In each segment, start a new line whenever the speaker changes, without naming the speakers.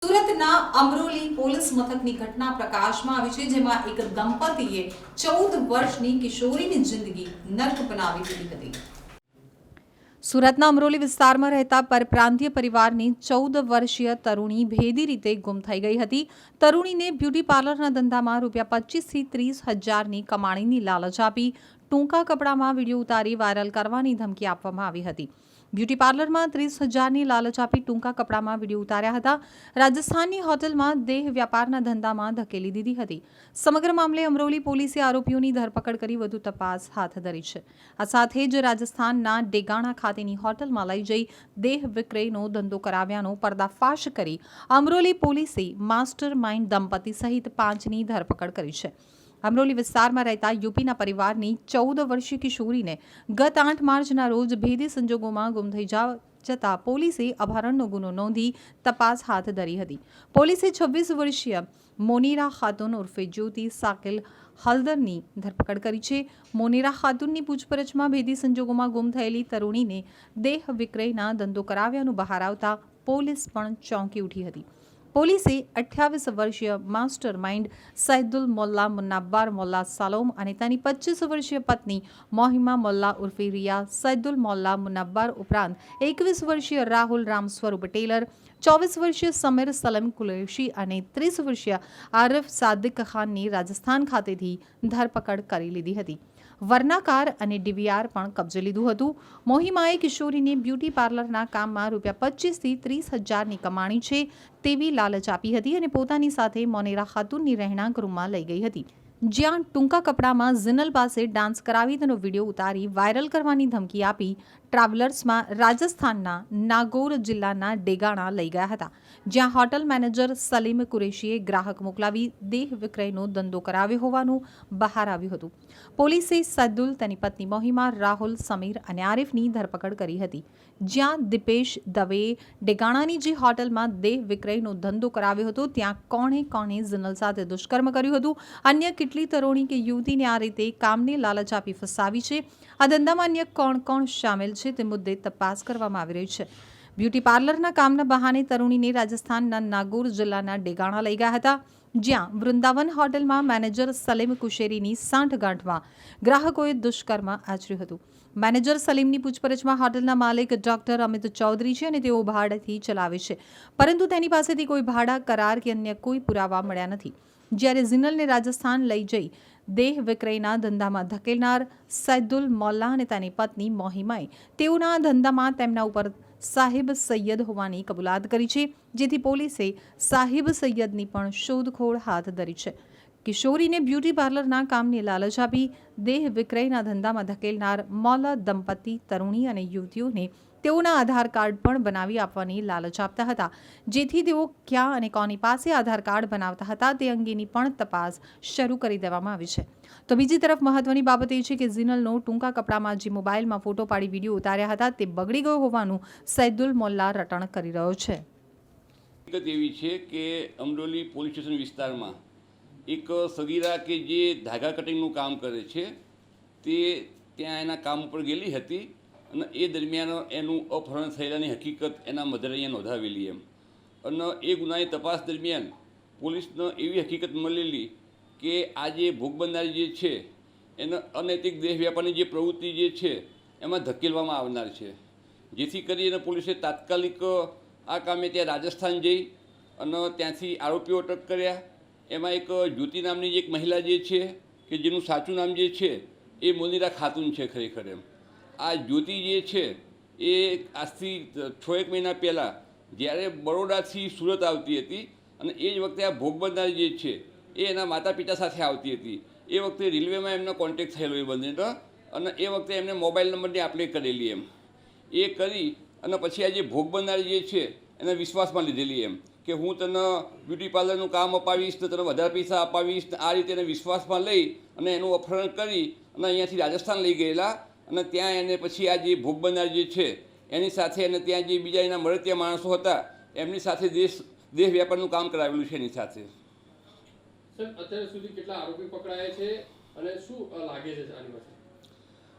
સુરતના અમરોલી પોલીસ મથકની ઘટના પ્રકાશમાં આવી છે, જેમાં એક દંપતીએ 14 વર્ષની કિશોરીની જિંદગી નર્ક બનાવી દીધી હતી। સુરતના અમરોલી વિસ્તારમાં રહેતા પરપ્રાંતીય પરિવારની 14 વર્ષીય તરુણી ભેદી રીતે ગુમ થઈ ગઈ હતી। તરુણીને બ્યુટી પાર્લરના ધંધામાં રૂપિયા 25 થી 30 હજારની કમાણીની લાલચ આપી ટૂંકા કપડામાં વિડીયો ઉતારી વાયરલ કરવાની ધમકી આપવામાં આવી હતી। બ્યુટી પાર્લરમાં 30 હજારની લાલચ આપી ટૂંકા કપડામાં વિડીયો ઉતાર્યા હતા। રાજસ્થાનની હોટલમાં દેહ વ્યાપારના ધંધામાં ધકેલી દીધી હતી। સમગ્ર મામલે અમરોલી પોલીસે આરોપીઓની ધરપકડ કરી વધુ તપાસ હાથ ધરી છે। આ સાથે જ રાજસ્થાનના ડેગાણા ખાતેની હોટલમાં લઈ જઈ દેહ વિક્રયનો ધંધો કરાવ્યાનો પર્દાફાશ કરી અમરોલી પોલીસે માસ્ટર માઇન્ડ દંપતી સહિત 5ની ધરપકડ કરી છે। અમરોલી વિસ્તારમાં રહેતા યુપીના પરિવારની 14 વર્ષીય કિશોરીને ગત 8 માર્ચના રોજ ભેદી સંજોગોમાં ગુમ થઈ જતા પોલીસે અપહરણનો ગુનો નોંધી તપાસ હાથ ધરી હતી। પોલીસે 26 વર્ષીય મોનીરા ખાતુન ઉર્ફે જ્યોતિ સાકિલ હલદરની ધરપકડ કરી છે। મોનીરા ખાતુનની પૂછપરછમાં ભેદી સંજોગોમાં ગુમ થયેલી તરુણીને દેહ વિક્રયના ધંધો કરાવ્યાનું બહાર આવતા પોલીસ પણ ચોંકી ઉઠી હતી। પોલીસે 28 વર્ષીય માસ્ટર માઇન્ડ સૈદુલ મોલ્લા મુન્નાબ્બાર મોલ્લા સાલોમ અને તેની 25 વર્ષીય પત્ની મોહિમા મોલ્લા ઉર્ફે રિયા સૈદુલ મોલ્લા મુન્નાબ્બાર ઉપરાંત 21 વર્ષીય રાહુલ રામ સ્વરૂપ ટેલર, 24 વર્ષીય સમીર સલમ કુલૈશી અને 30 વર્ષીય આરિફ સાદિક ખાનની રાજસ્થાન ખાતેથી ધરપકડ કરી લીધી હતી। વર્નાકાર અને ડીવીઆર પણ કબજે લીધું હતું। મોહિમાએ કિશોરીને બ્યુટી પાર્લરના કામમાં રૂપિયા 25 થી 30 હજારની કમાણી છે તેવી લાલચ આપી હતી અને પોતાની સાથે મોનેરા ખાતુનની રહેણાંક રૂમમાં લઈ ગઈ હતી, જ્યાં ટૂંકા કપડામાં ઝિનલ પાસે ડાન્સ કરાવી તેનો વિડીયો ઉતારી વાયરલ કરવાની ધમકી આપી ટ્રાવેલર્સમાં રાજસ્થાનના નાગૌર જિલ્લાના ડેગાણા લઈ ગયા હતા, જ્યાં હોટલ મેનેજર સલીમ કુરેશીએ ગ્રાહક મોકલાવી દેહ વિક્રયનો ધંધો કરાવ્યો હોવાનું બહાર આવ્યું હતું। પોલીસે સૈદુલ, તેની પત્ની મોહિમા, રાહુલ, સમીર અને આરિફની ધરપકડ કરી હતી, જ્યાં દિપેશ દવેએ ડેગાણાની જે હોટલમાં દેહ વિક્રયનો ધંધો કરાવ્યો હતો ત્યાં કોણે ઝિનલ સાથે દુષ્કર્મ કર્યું હતું, અન્ય કેટલી તરુણી કે યુવતીને આ રીતે કામની લાલચ આપી ફસાવી છે, આ ધંધામાં અન્ય કોણ સામેલ છે તે મુદ્દે તપાસ કરવામાં આવી રહી છે। બ્યુટી પાર્લરના કામના બહાને તરુણીને રાજસ્થાનના નાગૌર જિલ્લાના ડેગાણા લઈ ગયા હતા, જ્યાં વૃંદાવન હોટલમાં મેનેજર સલીમ કુશેરીની સાંઠગાંઠમાં ગ્રાહકોએ દુષ્કર્મ આચર્યું હતું। મેનેજર સલીમની પૂછપરછમાં હોટલના માલિક ડોક્ટર અમિત ચૌધરી છે અને તેઓ ભાડેથી ચલાવે છે, પરંતુ તેની પાસેથી કોઈ ભાડા કરાર કે અન્ય કોઈ પુરાવા મળ્યા નથી। જ્યારે ઝિનલને રાજસ્થાન લઈ જઈ દેહ વિક્રયના ધંધામાં ધકેલનાર સૈદુલ મોલ્લા અને તેની પત્ની મોહિમાએ તેઓના ધંધામાં તેમના ઉપર સાહિબ સૈયદ હોવાની કબૂલાત કરી છે, જેથી પોલીસે સાહિબ સૈયદની પણ શોધખોળ હાથ ધરી છે। કિશોરીને બ્યુટી પાર્લરના કામની લાલચ આપી દેહ વિક્રયના ધંધામાં ધકેલનાર મોલ્લા દંપતી તરુણી અને યુવતીઓને તેઓના આધાર કાર્ડ પણ બનાવી આપવાની લાલચ આપતા હતા, જેથી તેઓ ક્યાં અને કોની પાસે આધાર કાર્ડ બનાવતા હતા તે અંગેની પણ તપાસ શરૂ કરી દેવામાં આવી છે। તો બીજી તરફ મહત્વની બાબત એ છે કે ઝિનલનો ટૂંકા કપડામાં જે મોબાઈલમાં ફોટો પાડી વિડીયો ઉતાર્યા હતા તે બગડી ગયો હોવાનું સૈદુલ મોલ્લા રટણ કરી રહ્યો છે।
હકીકત એવી છે કે અમરોલી પોલીસ સ્ટેશન વિસ્તારમાં એક સગીરા કે જે ધાગા કટિંગનું કામ કરે છે તે ત્યાં એના કામ ઉપર ગયેલી હતી અને એ દરમિયાન એનું અપહરણ થયેલાની હકીકત એના મધરે અહીંયા નોંધાવેલી એમ, અને એ ગુનાની તપાસ દરમિયાન પોલીસને એવી હકીકત મળેલી કે આ જે ભોગ બનનારી જે છે એને અનૈતિક દેહ વ્યાપારની જે પ્રવૃત્તિ જે છે એમાં ધકેલવામાં આવનાર છે, જેથી કરીને પોલીસે તાત્કાલિક આ કામે ત્યાં રાજસ્થાન જઈ અને ત્યાંથી આરોપીઓ અટક કર્યા। એમાં એક જ્યોતિ નામની એક મહિલા જે છે કે જેનું સાચું નામ જે છે એ મોનીરા ખાતુન છે ખરેખર એમ। આ જ્યોતિ જે છે એ આજથી 6-1 મહિના પહેલાં જ્યારે બરોડાથી સુરત આવતી હતી અને એ જ વખતે આ ભોગ બનનારી જે છે એ એના માતા પિતા સાથે આવતી હતી। એ વખતે રેલવેમાં એમનો કોન્ટેક્ટ થયેલો એ બંનેનો અને એ વખતે એમને મોબાઈલ નંબરની આપ લે કરેલી એમ, એ કરી અને પછી આ જે ભોગ બનનારી જે છે એને વિશ્વાસમાં લીધેલી એમ કે હું તને બ્યુટી પાર્લરનું કામ અપાવીશ તો તને વધારે પૈસા અપાવીશ, આ રીતે એને વિશ્વાસમાં લઈ અને એનું અપહરણ કરી અને અહીંયાથી રાજસ્થાન લઈ ગયેલા અને ત્યાં એને પછી આ જે ભોગ બનનાર જે છે એની સાથે અને ત્યાં જે બીજા એના મળતિયા માણસો હતા એમની સાથે દેહ વ્યાપારનું કામ કરાવેલું છે એની સાથે।
અત્યાર સુધી કેટલા આરોપી પકડાયા છે અને શું લાગે છે આની પાસે?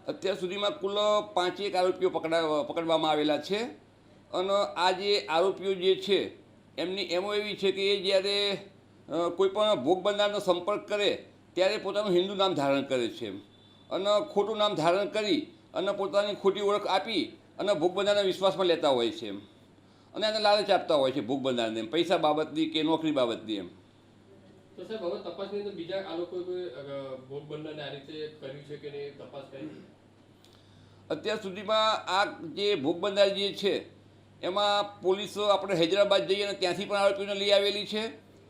અત્યાર સુધીમાં કુલ 5 આરોપીઓ પકડવામાં આવેલા છે અને આ જે આરોપીઓ જે છે એમની એમો એવી છે કે એ જ્યારે કોઈ પણ ભોગ બનનારનો સંપર્ક કરે ત્યારે પોતાનું હિન્દુ નામ ધારણ કરે છે અને ખોટું નામ ધારણ કરી અને પોતાની ખોટી ઓળખ આપી અને ભોગ બનનારના વિશ્વાસમાં લેતા હોય છે અને એને લાલચ આપતા હોય છે ભોગ બનનારને પૈસા બાબતની કે નોકરી બાબતની એમ.
તો સાહેબ હવે તપાસની અંદર બીજા આ લોકોએ કોઈ ભોગ બનનારને આ રીતે કર્યું છે કે નહીં તપાસ કરી?
અત્યાર સુધીમાં આ જે ભોગ બનનાર જે છે એમાં પોલીસ આપણે હૈદરાબાદ જઈએ અને ત્યાંથી પણ આરોપીઓને લઈ આવેલી છે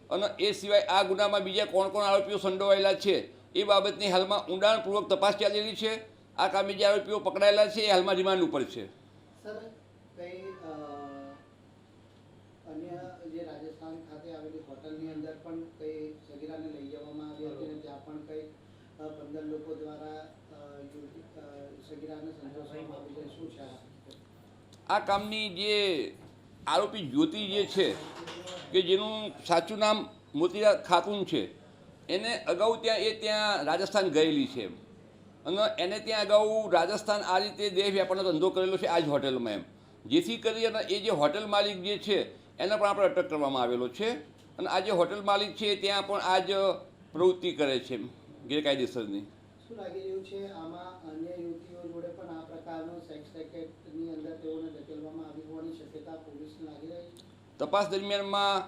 અને એ સિવાય આ ગુનામાં બીજા કોણ કોણ આરોપીઓ સંડોવાયેલા છે એ બાબતની હાલમાં ઊંડાણપૂર્વક તપાસ ચાલેલી છે. આ કામે જે આરોપીઓ પકડાયેલા છે એ હાલમાં રિમાન્ડ ઉપર છે.
સર કઈ અન્ય જે રાજસ્થાન ખાતે આવેલી હોટલની અંદર પણ કઈ સગીરાને લઈ જવામાં આવી હતી અને ત્યાં પણ કઈ 15 લોકો દ્વારા સગીરાને સંતોષવામાં આવી છે. શું છે
આ કામની જે આરોપી જ્યોતિ જે છે કે જેનું સાચું નામ મોતીરામ ખાતુન છે એને અગાઉ ત્યાં રાજસ્થાન ગયેલી છે અને એને ત્યાં અગાઉ રાજસ્થાન આ રીતે દેહ વ્યાપારનો ધંધો કરેલો છે આ જ હોટલમાં એમ, જેથી કરી અને એ જે હોટેલ માલિક જે છે એને પણ આપણે અટક કરવામાં આવેલો છે અને આ જે હોટેલ માલિક છે ત્યાં પણ આ જ પ્રવૃત્તિ કરે છે ગેરકાયદેસરની.
શું લાગી રહ્યું છે આમાં અન્ય યુવતીઓ જોડે પણ આ પ્રકારનો સેક્સ રેકેટની અંદર તેઓને ધકેલવામાં આવી હોવાની શક્યતા પોલીસને લાગી રહી છે?
તપાસ દરમિયાનમાં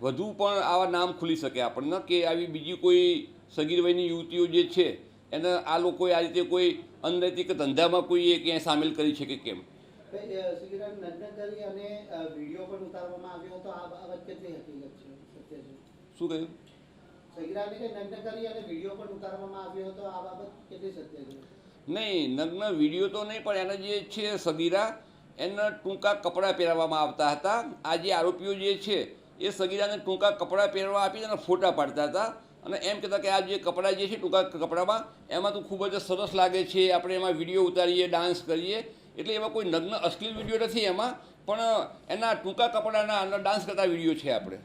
વધુ પણ આવા નામ ખુલી શકે આપણને કે આવી બીજી કોઈ સગીર વયની યુવતીઓ જે છે એને આ લોકોએ આ રીતે કોઈ અનૈતિક ધંધામાં કોઈ એ ક્યાંય સામેલ કરી છે કે કેમ.
સગીરાને નગ્ન કરી અને વિડીયો પણ ઉતારવામાં આવ્યો હતો. આ બાબત કેટલી હકીકત છે, સત્ય છે?
શું કહ્યું?
સગીરાને નગ્ન કરી અને વિડીયો પણ ઉતારવામાં આવ્યો હતો. આ બાબત કેટલી સત્ય છે?
નહીં, નગ્ન વિડીયો તો નહીં, પણ એના જે છે સગીરા એને ટૂંકા કપડાં પહેરાવવામાં આવતા હતા. આ જે આરોપીઓ જે છે એ સગીરાને ટૂંકા કપડાં પહેરવા આપી અને ફોટા પાડતા હતા અને એમ કહેતા કે આ જે કપડાં જે છે ટૂંકા કપડામાં એમાં તો ખૂબ જ સરસ લાગે છે, આપણે એમાં વિડીયો ઉતારીએ, ડાન્સ કરીએ. એટલે એમાં કોઈ નગ્ન અશ્લીલ વિડીયો નથી એમાં, પણ એના ટૂંકા કપડાના અંદર ડાન્સ કરતા વિડીયો છે આપણે.